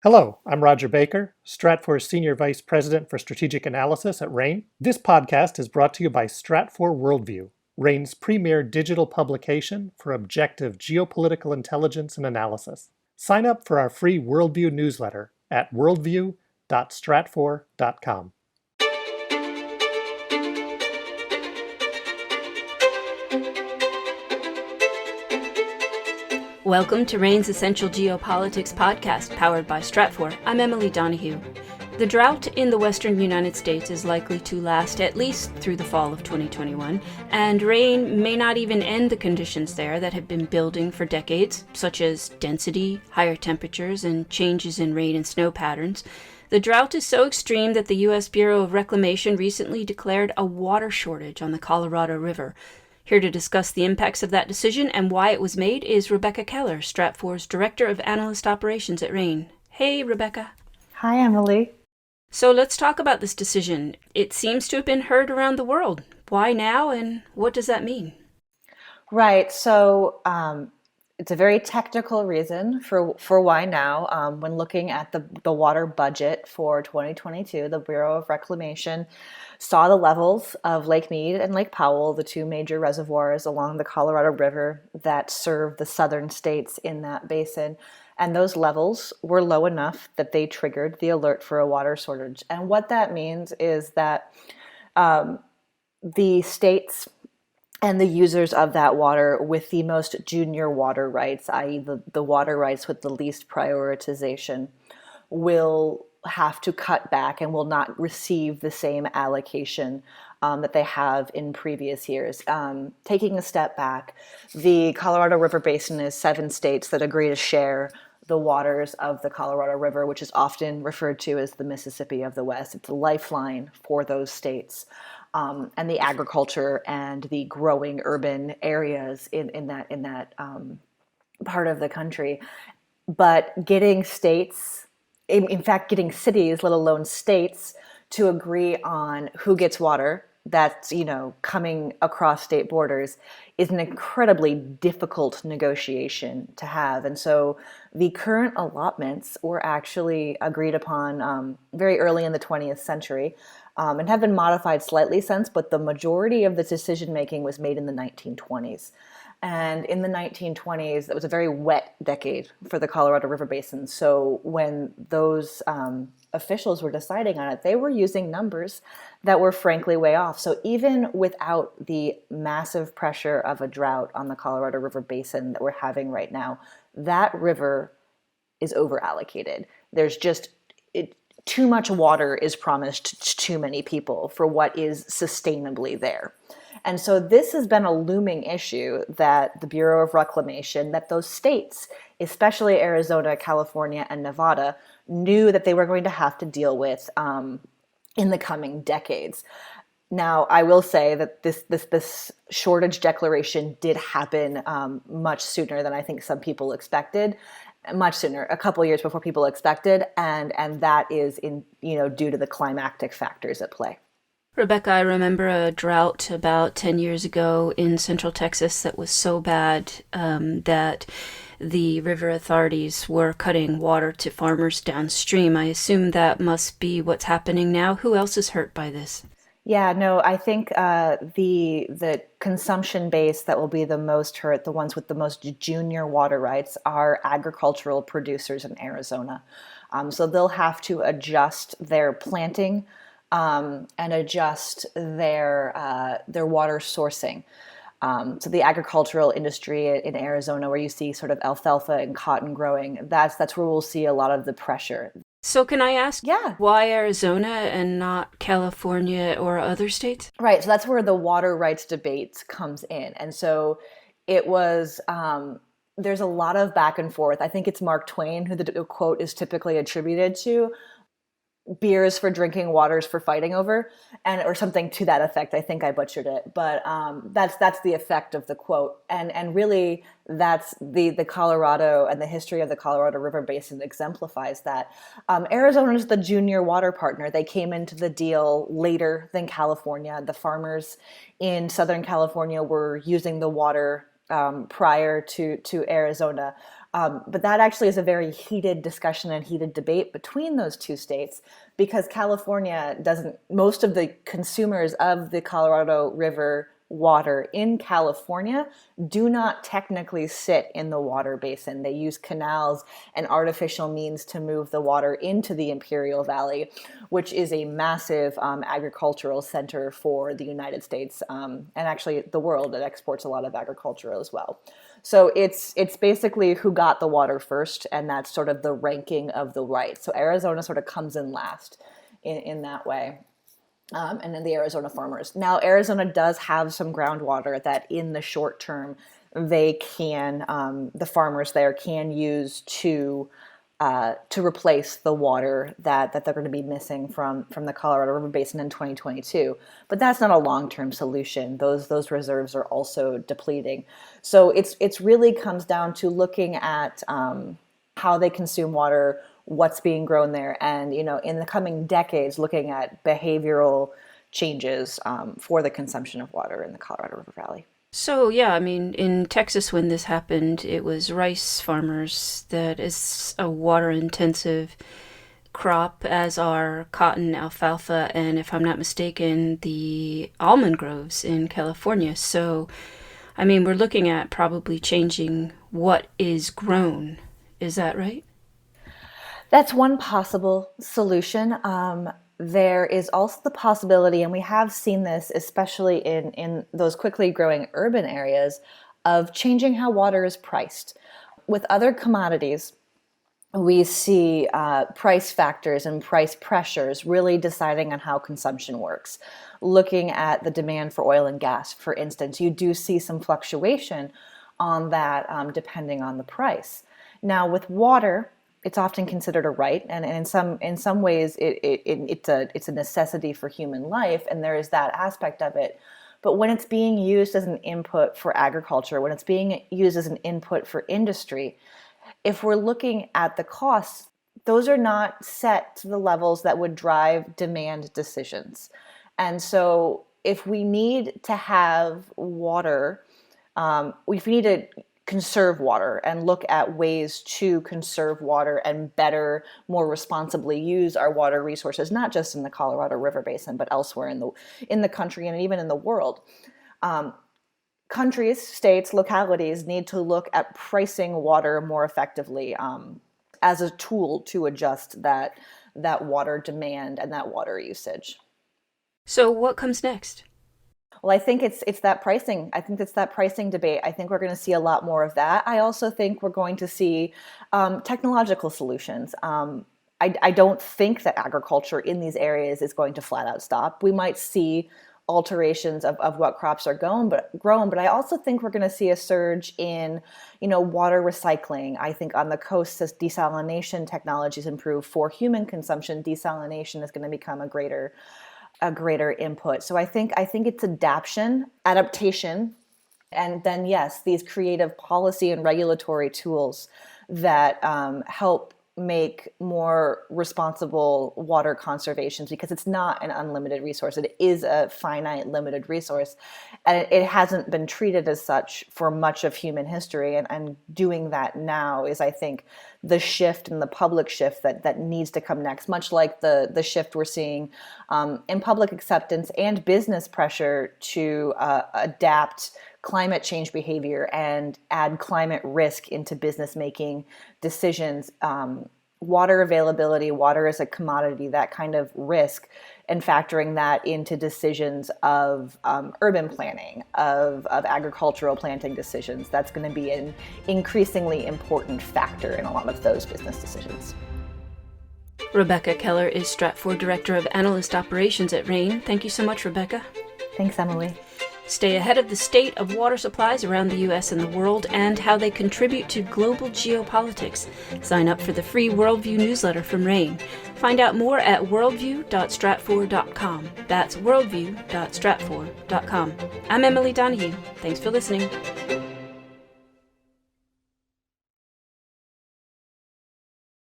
Hello, I'm Roger Baker, Stratfor's Senior Vice President for Strategic Analysis at RANE. This podcast is brought to you by Stratfor Worldview, RANE's premier digital publication for objective geopolitical intelligence and analysis. Sign up for our free Worldview newsletter at worldview.stratfor.com. Welcome to RANE's Essential Geopolitics podcast, powered by Stratfor. I'm Emily Donahue. The drought in the western United States is likely to last at least through the fall of 2021, and RANE may not even end the conditions there that have been building for decades, such as density, higher temperatures, and changes in rain and snow patterns. The drought is so extreme that the U.S. Bureau of Reclamation recently declared a water shortage on the Colorado River. Here to discuss the impacts of that decision and why it was made is Rebecca Keller, Stratfor's Director of Analyst Operations at RANE. Hey, Rebecca. Hi, Emily. So let's talk about this decision. It seems to have been heard around the world. Why now, and what does that mean? Right. So it's a very technical reason for why now. When looking at the water budget for 2022, the Bureau of Reclamation saw the levels of Lake Mead and Lake Powell, the two major reservoirs along the Colorado River that serve the southern states in that basin. And those levels were low enough that they triggered the alert for a water shortage. And what that means is that the states and the users of that water with the most junior water rights, i.e. the water rights with the least prioritization, will have to cut back and will not receive the same allocation that they have in previous years. Taking a step back, the Colorado River Basin is 7 states that agree to share the waters of the Colorado River, which is often referred to as the Mississippi of the West. It's a lifeline for those states. And the agriculture and the growing urban areas in that part of the country. But getting states, in fact, getting cities, let alone states, to agree on who gets water that's, coming across state borders is an incredibly difficult negotiation to have. And so the current allotments were actually agreed upon very early in the 20th century and have been modified slightly since, but the majority of the decision making was made in the 1920s. And in the 1920s, it was a very wet decade for the Colorado River Basin. So when those officials were deciding on it, they were using numbers that were frankly way off. So even without the massive pressure of a drought on the Colorado River Basin that we're having right now, that river is over allocated. There's just too much water is promised to too many people for what is sustainably there. And so this has been a looming issue that the Bureau of Reclamation, that those states, especially Arizona, California, and Nevada, knew that they were going to have to deal with in the coming decades. Now, I will say that this shortage declaration did happen much sooner than I think some people expected. Much sooner, a couple years before people expected, and that is due to the climactic factors at play. Rebecca, I remember a drought about 10 years ago in central Texas that was so bad that the river authorities were cutting water to farmers downstream. I assume that must be what's happening now. Who else is hurt by this? Yeah, no, I think the consumption base that will be the most hurt, the ones with the most junior water rights, are agricultural producers in Arizona. So they'll have to adjust their planting and adjust their water sourcing. So the agricultural industry in Arizona, where you see sort of alfalfa and cotton growing, that's where we'll see a lot of the pressure. So can I ask Yeah. why Arizona and not California or other states? Right. So that's where the water rights debate comes in. And so it was, there's a lot of back and forth. I think it's Mark Twain who the quote is typically attributed to. Beers for drinking, waters for fighting over, or something to that effect. I think I butchered it, but that's the effect of the quote, and really that's the Colorado and the history of the Colorado River Basin exemplifies that. Arizona is the junior water partner. They came into the deal later than California. The farmers in Southern California were using the water prior to Arizona. But that actually is a very heated discussion and heated debate between those two states, because California doesn't, most of the consumers of the Colorado River water in California do not technically sit in the water basin. They use canals and artificial means to move the water into the Imperial Valley, which is a massive agricultural center for the United States, and actually the world. That exports a lot of agriculture as well. So it's basically who got the water first, and that's sort of the ranking of the rights. So Arizona sort of comes in last in that way. And then the Arizona farmers. Now, Arizona does have some groundwater that in the short term they can, the farmers there can use to replace the water that they're going to be missing from the Colorado River Basin in 2022. But that's not a long-term solution. Those reserves are also depleting. So it's really comes down to looking at how they consume water, what's being grown there, and in the coming decades, looking at behavioral changes for the consumption of water in the Colorado River Valley. So, yeah, I mean, in Texas when this happened, it was rice farmers that is a water-intensive crop, as are cotton, alfalfa, and if I'm not mistaken, the almond groves in California. So, I mean, we're looking at probably changing what is grown. Is that right? That's one possible solution. There is also the possibility, and we have seen this especially in those quickly growing urban areas, of changing how water is priced. With other commodities, we see price factors and price pressures really deciding on how consumption works. Looking at the demand for oil and gas, for instance, you do see some fluctuation on that depending on the price. Now, with water, it's often considered a right, and in some ways it's a necessity for human life, and there is that aspect of it. But when it's being used as an input for agriculture, when it's being used as an input for industry, if we're looking at the costs, those are not set to the levels that would drive demand decisions. And so if we need to have water, if we need to conserve water and look at ways to conserve water and better, more responsibly use our water resources, not just in the Colorado River Basin, but elsewhere in the country and even in the world. Countries, states, localities need to look at pricing water more effectively as a tool to adjust that water demand and that water usage. So what comes next? Well, I think it's that pricing. I think it's that pricing debate. I think we're going to see a lot more of that. I also think we're going to see technological solutions. I don't think that agriculture in these areas is going to flat out stop. We might see alterations of what crops are grown, but I also think we're going to see a surge in, water recycling. I think on the coast, as desalination technologies improve for human consumption, desalination is going to become a greater input. So I think it's adaptation, and then yes, these creative policy and regulatory tools that help make more responsible water conservations, because it's not an unlimited resource. It is a finite, limited resource, and it hasn't been treated as such for much of human history. And doing that now is, I think, the shift and the public shift that needs to come next, much like the shift we're seeing in public acceptance and business pressure to adapt climate change behavior and add climate risk into business making decisions. Water availability, water as a commodity, that kind of risk, and factoring that into decisions of urban planning, of agricultural planting decisions, that's going to be an increasingly important factor in a lot of those business decisions. Rebecca Keller is Stratfor Director of Analyst Operations at RANE. Thank you so much, Rebecca. Thanks, Emily. Stay ahead of the state of water supplies around the U.S. and the world and how they contribute to global geopolitics. Sign up for the free Worldview newsletter from RANE. Find out more at worldview.stratfor.com. That's worldview.stratfor.com. I'm Emily Donahue. Thanks for listening.